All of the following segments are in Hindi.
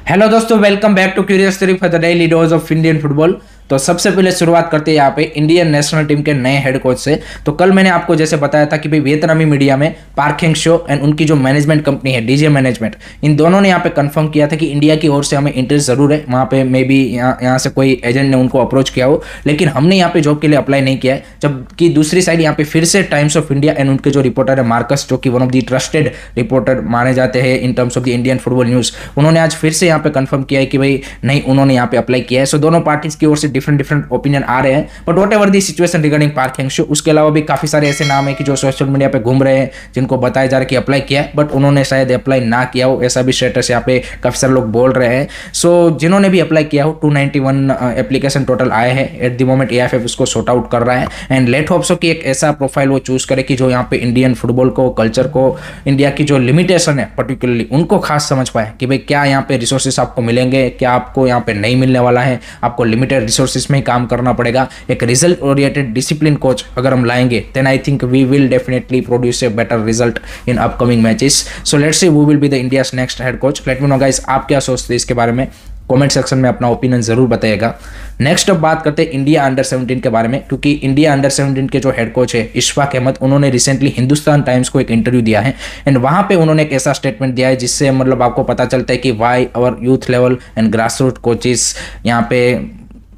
हेलो दोस्तों, welcome back to Curious Three for the daily dose of Indian football. तो सबसे पहले शुरुआत करते हैं यहाँ पे इंडियन नेशनल टीम के नए हेड कोच से। तो कल मैंने आपको जैसे बताया था कि भाई वियतनामी मीडिया में पार्क हैंग शो एंड उनकी जो मैनेजमेंट कंपनी है डीजे मैनेजमेंट, इन दोनों ने यहाँ पे कंफर्म किया था कि इंडिया की ओर से हमें इंटरेस्ट जरूर है। वहाँ पे मे बी यहाँ से कोई एजेंट ने उनको अप्रोच किया हो, लेकिन हमने यहाँ पे जॉब के लिए अप्लाई नहीं किया है। जबकि दूसरी साइड यहाँ पे फिर से टाइम्स ऑफ इंडिया एंड उनके जो रिपोर्टर है मार्कस, जो कि one of the trusted reporter माने जाते हैं in terms of the Indian football news, उन्होंने आज फिर से यहाँ पे कंफर्म किया है कि भाई नहीं, उन्होंने यहाँ पे अप्लाई किया है। सो दोनों पार्टीज की ओर से डिफरेंट ओपिनियन आ रहे हैं, but what ever the situation regarding park hang show, उसके अलावा भी काफी सारे ऐसे नाम है कि जो सोशल मीडिया पे घूम रहे हैं, जिनको बताया जा रहा है कि अप्लाई किया है बट उन्होंने शायद अप्लाई ना किया हो, ऐसा भी स्टेटस यहाँ पे काफी सारे लोग बोल रहे हैं। सो जिन्होंने भी अप्लाई किया हो 291 एप्लीकेशन टोटल आए हैं एट द मोमेंट। एएफएफ उसको सॉर्ट आउट कर रहा है एंड लेट होप सो कि एक ऐसा प्रोफाइल वो चूज करे कि जो यहाँ पे इंडियन फुटबॉल को, कल्चर को, इंडिया की जो लिमिटेशन है पर्टिकुलरली उनको खास समझ पाए कि भाई क्या यहाँ पे रिसोर्सेस आपको मिलेंगे, क्या आपको यहाँ पे नहीं मिलने वाला है, आपको लिमिटेड रिसोर्सेस में ही काम करना पड़ेगा। एक रिजल्ट ओरिएंटेड डिसिप्लिन कोच अगर हम लाएंगे then I think we will definitely produce a better result in upcoming matches. So let's see who will be the India's next head coach. Let me know guys, आप क्या सोचते हैं इसके बारे में, कमेंट सेक्शन में अपना ओपिनियन जरूर बताइएगा। नेक्स्ट अब बात करते हैं इंडिया अंडर 17 के बारे में, क्योंकि इंडिया अंडर 17 के जो हेड कोच है इशफाक अहमद, उन्होंने रिसेंटली हिंदुस्तान टाइम्स को एक इंटरव्यू दिया है एंड वहां पे उन्होंने एक ऐसा स्टेटमेंट दिया है जिससे मतलब आपको पता चलता है कि why our youth level and grass root coaches यहाँ पे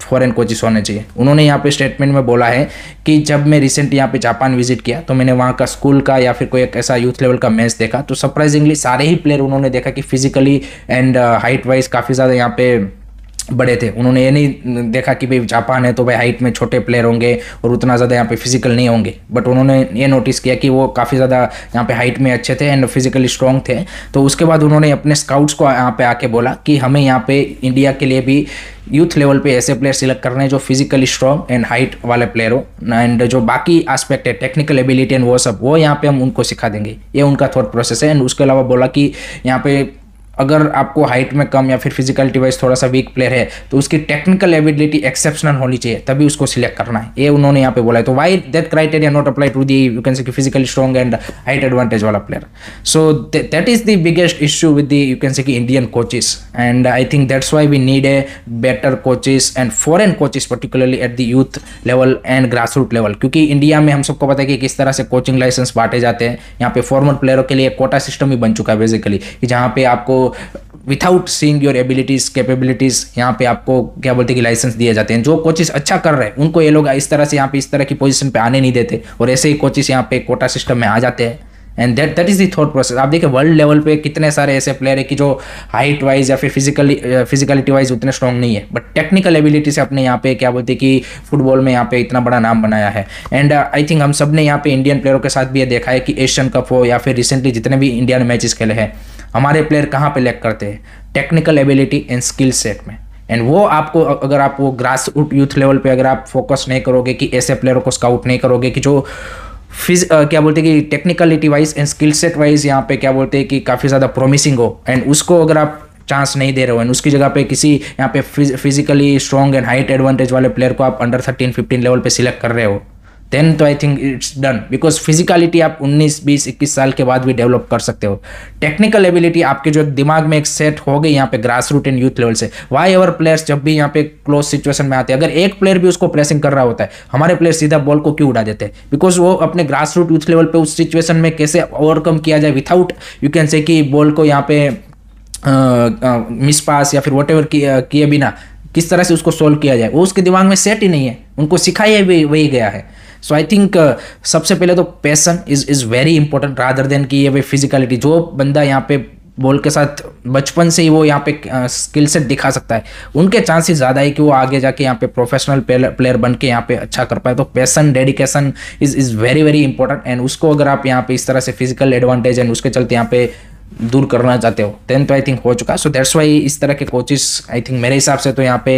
फॉरेन कोचेस होने चाहिए। उन्होंने यहाँ पे स्टेटमेंट में बोला है कि जब मैं रिसेंट यहाँ पे जापान विजिट किया तो मैंने वहाँ का स्कूल का या फिर कोई एक ऐसा यूथ लेवल का मैच देखा, तो सरप्राइजिंगली सारे ही प्लेयर उन्होंने देखा कि फिजिकली एंड हाइट वाइज काफ़ी ज़्यादा यहाँ पे बड़े थे। उन्होंने ये नहीं देखा कि भाई जापान है तो भाई हाइट में छोटे प्लेयर होंगे और उतना ज़्यादा यहाँ पे फिजिकल नहीं होंगे, बट उन्होंने ये नोटिस किया कि वो काफ़ी ज़्यादा यहाँ पे हाइट में अच्छे थे एंड फिजिकली स्ट्रॉन्ग थे। तो उसके बाद उन्होंने अपने स्काउट्स को यहाँ पे आके बोला कि हमें यहाँ पे इंडिया के लिए भी यूथ लेवल पे ऐसे प्लेयर सिलेक्ट करने हैं जो फिजिकली स्ट्रॉन्ग एंड हाइट वाले प्लेयर हो एंड जो बाकी एस्पेक्ट है टेक्निकल एबिलिटी एंड वो सब, वो यहाँ पे हम उनको सिखा देंगे। ये उनका थॉट प्रोसेस है। एंड उसके अलावा बोला कि यहाँ पे अगर आपको हाइट में कम या फिर फिजिकलिटी वाइज थोड़ा सा वीक प्लेयर है तो उसकी टेक्निकल एबिलिटी एक्सेप्शनल होनी चाहिए, तभी उसको सिलेक्ट करना है, ये उन्होंने यहाँ पे बोला है। तो why that criteria not apply to the you can say physically strong and height advantage वाला player. So that is the biggest issue with the you can say Indian coaches and I think that's why we need a better coaches and foreign coaches particularly at the youth level and grass root level. क्योंकि इंडिया में हम सबको पता है कि किस तरह से कोचिंग लाइसेंस बांटे जाते हैं। यहाँ पे फॉर्मर प्लेयरों के लिए कोटा सिस्टम ही बन चुका है बेसिकली, कि जहाँ पे आपको without seeing your abilities capabilities यहाँ पे आपको क्या बोलते हैं कि लाइसेंस दिए जाते हैं। जो कोचेस अच्छा कर रहे हैं उनको ये लोग इस तरह से यहाँ पे इस तरह की पोजीशन पे आने नहीं देते और ऐसे ही कोचेस यहाँ पे कोटा सिस्टम में आ जाते हैं and that is the thought process. आप देखिए वर्ल्ड लेवल पे कितने सारे ऐसे प्लेयर है कि जो हाइट वाइज या फिर फिजिकलिटी वाइज उतने स्ट्रॉन्ग नहीं है, बट टेक्निकल एबिलिटी से अपने यहाँ पे क्या बोलते हैं कि फुटबॉल में यहाँ पे इतना बड़ा नाम बनाया है। एंड आई थिंक हम सब ने यहाँ पे इंडियन प्लेयरों के साथ भी ये देखा है कि एशियन कप हो या फिर रिसेंटली जितने भी इंडिया ने मैचेस खेले हैं, हमारे प्लेयर कहाँ पे लैक करते हैं, technical ability and skill set में। एंड वो आपको अगर आप वो ग्रास रूट यूथ लेवल पे अगर आप फोकस नहीं करोगे, कि ऐसे प्लेयरों को स्काउट नहीं करोगे कि जो क्या बोलते हैं कि technicality wise and skill set wise यहाँ पे क्या बोलते हैं कि काफ़ी ज़्यादा प्रोमिसिंग हो, एंड उसको अगर आप चांस नहीं दे रहे हो एंड उसकी जगह पे किसी यहाँ पे physically strong and height advantage वाले प्लेयर को आप अंडर 13-15 लेवल पे सिलेक्ट कर रहे हो, देन तो I think it's done. Because physicality आप 19, 20, 21 साल के बाद भी डेवलप कर सकते हो। टेक्निकल एबिलिटी आपके जो दिमाग में एक सेट हो गई यहाँ पे grass root and youth level से। वाई एवर प्लेयर्स जब भी यहाँ पे क्लोज सिचुएशन में आते हैं, अगर एक प्लेयर भी उसको प्रेसिंग कर रहा होता है, हमारे प्लेयर सीधा बॉल को क्यों उड़ा देते हैं? बिकॉज वो अपने ग्रास रूट यूथ लेवल पे उस सिचुएशन में कैसे ओवरकम किया जाए विथाउट यू कैन से कि बॉल को यहाँ पे मिस पास या फिर वॉट एवर किए बिना किस तरह से उसको सोल्व किया जाए, वो उसके दिमाग में सेट ही नहीं है, उनको सिखाया भी वही गया है। सो आई थिंक सबसे पहले तो passion is very important rather than कि ये भाई फिजिकलिटी। जो बंदा यहाँ पे बॉल के साथ बचपन से ही वो यहाँ पे स्किल सेट दिखा सकता है, उनके चांसेस ज़्यादा है कि वो आगे जाके यहाँ पे प्रोफेशनल प्लेयर बन के यहाँ पे अच्छा कर पाए। तो passion, dedication is very very important and उसको अगर आप यहाँ पे इस तरह से फिजिकल एडवांटेज एंड उसके चलते यहाँ पे दूर करना चाहते हो देन तो आई थिंक हो चुका। सो दैट्स वाई इस तरह के कोचेस आई थिंक मेरे हिसाब से तो यहाँ पे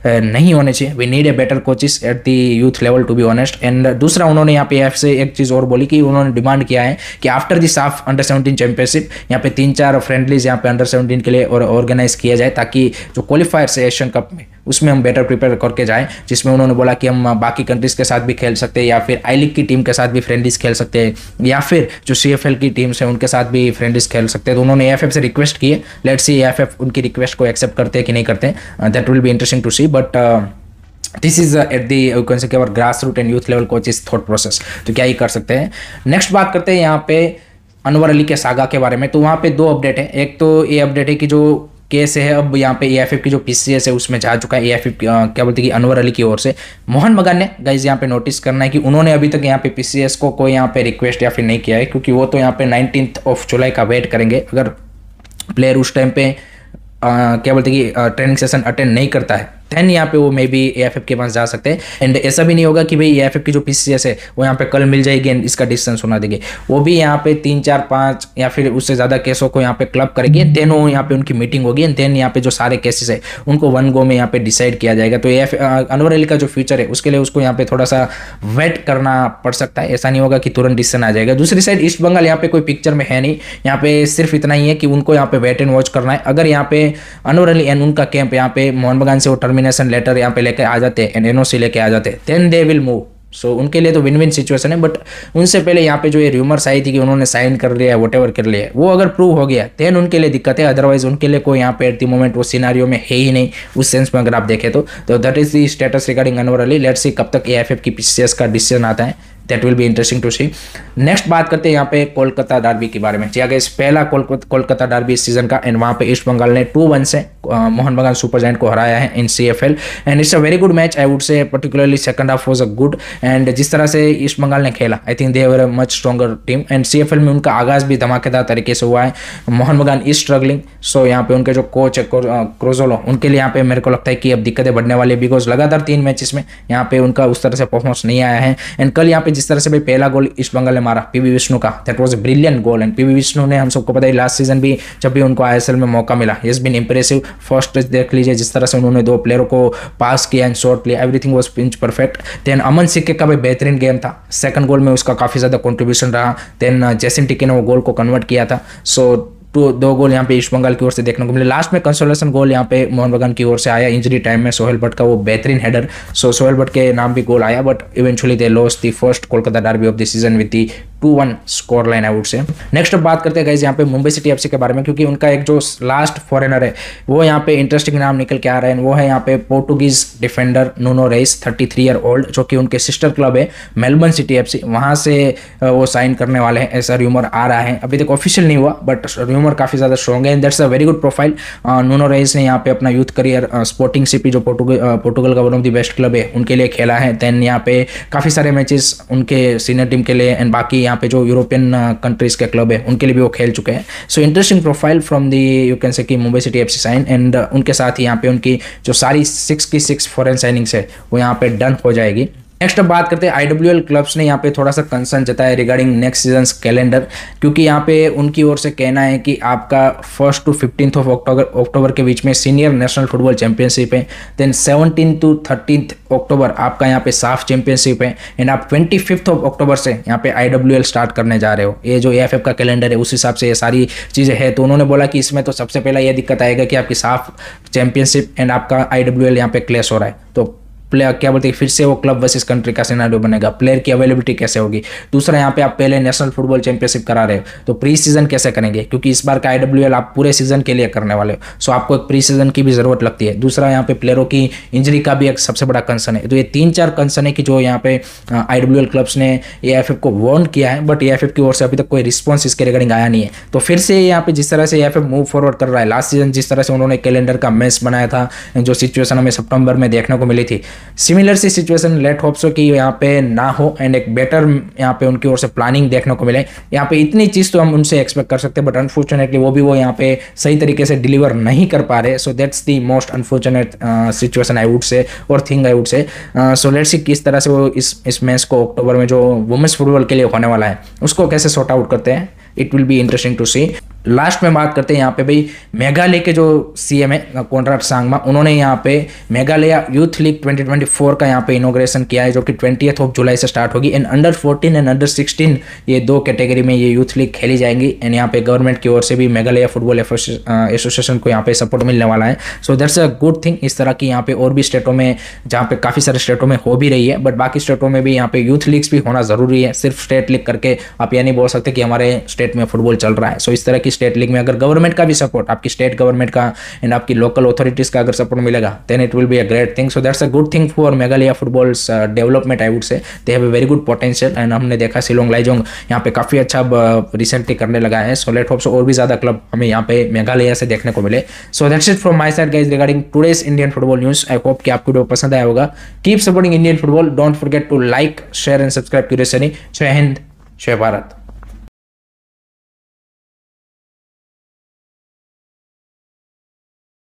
नहीं होने चाहिए। We need a better coaches at the youth level to be honest. And दूसरा उन्होंने यहाँ पे एफ से एक चीज़ और बोली कि उन्होंने डिमांड किया है कि आफ्टर द साफ अंडर 17 चैंपियनशिप यहाँ पे 3-4 फ्रेंडलीज यहाँ पे अंडर 17 के लिए और ऑर्गेनाइज किया जाए, ताकि जो क्वालिफायर्स है एशियन कप में उसमें हम बेटर प्रिपेयर करके जाएं, जिसमें उन्होंने बोला कि हम बाकी कंट्रीज के साथ भी खेल सकते हैं या फिर आई लीग की टीम के साथ भी फ्रेंडलीज खेल सकते हैं या फिर जो CFL की टीम्स है उनके साथ भी फ्रेंडलीज खेल सकते हैं। तो उन्होंने AFF से रिक्वेस्ट की है, लेट्स सी AFF उनकी रिक्वेस्ट को एक्सेप्ट करते हैं कि नहीं करते, that will be interesting to see. But this is at the you can say grass root and youth level coaches thought process, तो क्या ही कर सकते हैं। नेक्स्ट बात करते हैं यहाँ पे अनवर अली के सागा के बारे में। तो वहाँ पे 2 अपडेट है। एक तो ये अपडेट है कि जो केस है अब यहाँ पे AFF की जो PCS है उसमें जा चुका है। AFF क्या बोलते हैं कि अनवर अली की ओर से मोहन बगान ने गाइज यहाँ पे नोटिस करना है कि उन्होंने अभी तक यहाँ पे PCS को कोई यहाँ पे रिक्वेस्ट या फिर नहीं किया है, क्योंकि वो तो यहाँ पे 19 जुलाई का वेट करेंगे। अगर प्लेयर उस टाइम पे क्या बोलते हैं कि ट्रेनिंग सेशन अटेंड नहीं करता है देन यहाँ पे वो मे बी AFF के पास जा सकते हैं। एंड ऐसा भी नहीं होगा कि भाई AFF की जो PCS है वो यहाँ पे कल मिल जाएगी एंड इसका डिसीजन सुना देंगे। वो भी यहाँ पे 3, 4, 5 या फिर उससे ज़्यादा केसों को यहाँ पे क्लब करेंगे, देन वो यहाँ पे उनकी मीटिंग होगी एंड देन यहाँ पे जो सारे केसेस है उनको वन गो में यहाँ पे डिसाइड किया जाएगा। तो अनवर अली का जो फ्यूचर है उसके लिए उसको यहाँ पे थोड़ा सा वेट करना पड़ सकता है, ऐसा नहीं होगा कि तुरंत डिसीजन आ जाएगा। दूसरी साइड ईस्ट बंगाल यहाँ पे कोई पिक्चर में है नहीं, यहाँ पे सिर्फ इतना ही है कि उनको यहाँ पे वेट एंड वॉच करना है। अगर यहाँ पे अनवर अली एंड उनका कैंप यहाँ पे मोहन बगान से वो टर्मिनेशन लेटर यहाँ पे लेके आ जाते हैं एंड NOC लेके आ जाते हैं, देन दे विल मूव। सो उनके लिए तो विन विन सिचुएशन है। बट उनसे पहले यहाँ पे जो ये र्यूमर्स आई थी कि उन्होंने साइन कर लिया है, वॉटेवर कर लिया है, वो अगर प्रूव हो गया देन उनके लिए दिक्कत है। अदरवाइज उनके लिए कोई यहाँ पे एट द मोमेंट वो सिनारियो में है ही नहीं उस सेंस में अगर आप देखें तो that is the status regarding Anwar Ali. Let's see कब तक AFF की PCS का डिसीजन आता है, that will be interesting to see. Next बात करते हैं यहाँ पे कोलकाता डार्बी के बारे में। जी अगर पहला कोलकाता डार्बी इस सीजन का एंड वहाँ पे ईस्ट बंगाल ने 2-1 से मोहन बगान सुपर जायंट को हराया है इन CFL and it's a very good match I would से। Particularly second half was a good and जिस तरह से ईस्ट बंगाल ने खेला I think they were a much stronger team and CFL में उनका आगाज भी धमाकेदार तरीके से हुआ है। मोहन बगान इज स्ट्रगलिंग, सो यहाँ पे उनके जो कोच है क्रोजोलो उनके लिए यहाँ पे मेरे को लगता है कि अब दिक्कतें बढ़ने वाली है, बिकॉज लगातार 3 मैचेस में यहाँ पे उनका उस तरह से परफॉर्मेंस नहीं आया है। एंड कल यहाँ पे जिस तरह से भाई पहला गोल ईस्ट बंगाल ने मारा PV विष्णु का, that was a brilliant goal and PV Vishnu ने हम सबको पता है लास्ट सीजन भी जब भी उनको ISL में मौका मिला ही has been impressive. First touch देख लीजिए जिस तरह से उन्होंने 2 प्लेयरों को पास किया एंड शॉट लिया, everything was pinch perfect. Then Aman सिक्के का भी बेहतरीन गेम था, सेकंड गोल में उसका काफी ज्यादा कंट्रीब्यूशन रहा। देन जैसिन टिके ने वो गोल को कन्वर्ट किया था। सो 2 गोल यहाँ पे ईस्ट बंगाल की ओर से देखने को मिले। लास्ट में कंसोलेशन गोल यहाँ पे मोहन बगान की ओर से आया इंजरी टाइम में, सोहेल भट्ट का वो बेहतरीन हेडर। सो सोहेल भट्ट के नाम भी गोल आया but eventually they lost the first Kolkata Derby of the season with the 2-1 score line I would से। नेक्स्ट अब बात करते हैं गाइस यहाँ पे मुंबई सिटी FC के बारे में, क्योंकि उनका एक जो लास्ट फॉरेनर है वो यहाँ पे इंटरेस्टिंग नाम निकल के आ रहा है। वो है यहाँ पे पोर्टुगीज डिफेंडर नुनो रेस 33 ईयर ओल्ड, जो कि उनके सिस्टर क्लब है मेलबर्न सिटी FC, वहाँ से वो साइन करने वाले हैं ऐसा र्यूमर आ रहा है। अभी तक ऑफिशियल नहीं हुआ बट र्यूमर काफी ज्यादा स्ट्रॉन्ग है and that's a very good profile. नुनो रेस ने यहाँ पे अपना यूथ करियर स्पोर्टिंग CP जो पोर्टुगल का one of the best club है उनके लिए खेला है। देन यहाँ पे काफी सारे मैचेस उनके सीनियर टीम के लिए एंड बाकी यहाँ पे जो यूरोपियन कंट्रीज के क्लब है उनके लिए भी वो खेल चुके हैं। So interesting profile from the you can say कि Mumbai city FC sign and उनके साथ ही यहाँ पे उनकी जो सारी 6 की 6 फॉरेन साइनिंग्स है वो यहाँ पे डन हो जाएगी। नेक्स्ट अब बात करते हैं IWL क्लब्स ने यहाँ पे थोड़ा सा कंसर्न जताया रिगार्डिंग नेक्स्ट सीजन कैलेंडर, क्योंकि यहाँ पे उनकी ओर से कहना है कि आपका 1 to 15 अक्टूबर के बीच में सीनियर नेशनल फुटबॉल चैंपियनशिप है। देन 17 to 13 अक्टूबर आपका यहाँ पे साफ चैंपियनशिप है एंड आप 25 अक्टूबर से यहाँ पे IWL स्टार्ट करने जा रहे हो। ये जो AFF का कैलेंडर है उस हिसाब से ये सारी चीज़ें हैं। तो उन्होंने बोला कि इसमें तो सबसे पहला ये दिक्कत आएगा कि आपकी साफ चैंपियनशिप एंड आपका IWL यहाँ पे क्लैश हो रहा है। तो प्लेयर क्या बोलते हैं फिर से वो क्लब वर्सेस कंट्री का सिनेरियो बनेगा, प्लेयर की अवेलेबिलिटी कैसे होगी। दूसरा यहाँ पे आप पहले नेशनल फुटबॉल चैंपियनशिप करा रहे हो तो प्री सीजन कैसे करेंगे, क्योंकि इस बार का IWL आप पूरे सीजन के लिए करने वाले हो। सो आपको एक प्री सीजन की भी जरूरत लगती है। दूसरा यहाँ पे प्लेयरों की इंजरी का भी एक सबसे बड़ा कंसर्न है। तो ये 3-4 कंसर्न है कि जो यहाँ पे IWL क्लब्स ने AFF को वार्न किया है बट AFF की ओर से अभी तक कोई रिस्पॉन्स इसके रिगार्डिंग आया नहीं है। तो फिर से यहाँ पे जिस तरह से AFF मूव फॉरवर्ड कर रहा है, लास्ट सीजन जिस तरह से उन्होंने कैलेंडर का मेस बनाया था, जो सिचुएशन हमें सितंबर में देखने को मिली थी, सिमिलर सी सिचुएशन लेट होप सो कि यहाँ पे ना हो एंड एक बेटर यहाँ पे उनकी ओर से प्लानिंग देखने को मिले। यहाँ पे इतनी चीज तो हम उनसे एक्सपेक्ट कर सकते हैं बट अनफॉर्चुनेटली वो यहाँ पे सही तरीके से डिलीवर नहीं कर पा रहे। So that's the most unfortunate situation I would से और थिंग आई वुड से। सो लेट्स सी किस तरह से वो इस मैच को अक्टूबर में जो वुमेन्स फुटबॉल के लिए होने वाला है उसको कैसे सॉर्ट आउट करते हैं। It will be interesting to see. Last में बात करते हैं यहाँ पे भाई मेघालय के जो सीएम है कोनराड सांगमा, उन्होंने यहाँ पे मेघालय यूथ लीग 2024 का यहाँ पे इनोग्रेशन किया है, जो कि 20 जुलाई से स्टार्ट होगी। एंड अंडर 14 एंड अंडर 16 ये 2 कैटेगरी में ये यूथ लीग खेली जाएंगी। एंड यहाँ पे गवर्नमेंट की ओर से भी मेघालय फुटबॉल एसोसिएशन को यहाँ पे सपोर्ट मिलने वाला है। सो दैट्स अ गुड थिंग। इस तरह की यहाँ पे और भी स्टेटों में, जहाँ पे काफ़ी सारे स्टेटों में हो भी रही है, बट बाकी स्टेटों में भी यहाँ पे यूथ लीग्स भी होना जरूरी है। सिर्फ स्टेट लीग करके आप ये नहीं बोल सकते कि हमारे स्टेट में फुटबॉल चल रहा है। सो इस तरह की स्टेट लीग में अगर गवर्नमेंट का भी सपोर्ट, आपकी स्टेट गवर्नमेंट का एंड आपकी लोकल अथॉरिटीज का अगर सपोर्ट मिलेगा, then it will be a great thing. So that's a good thing for Meghalaya football's development, I would say they have a very good potential. And हमने देखा शिलोंग लाइजोंग यहाँ पे काफी अच्छा रिसेंटली करने लगा है। सो लेट होप सो और भी ज्यादा क्लब हमें यहाँ पे मेघालय से देखने को मिले। So that's it from my side guys regarding today's Indian football news. I hope कि आपको वीडियो पसंद आया होगा। Keep supporting Indian football, don't forget to like, share and subscribe Curious. जय हिंद, जय भारत।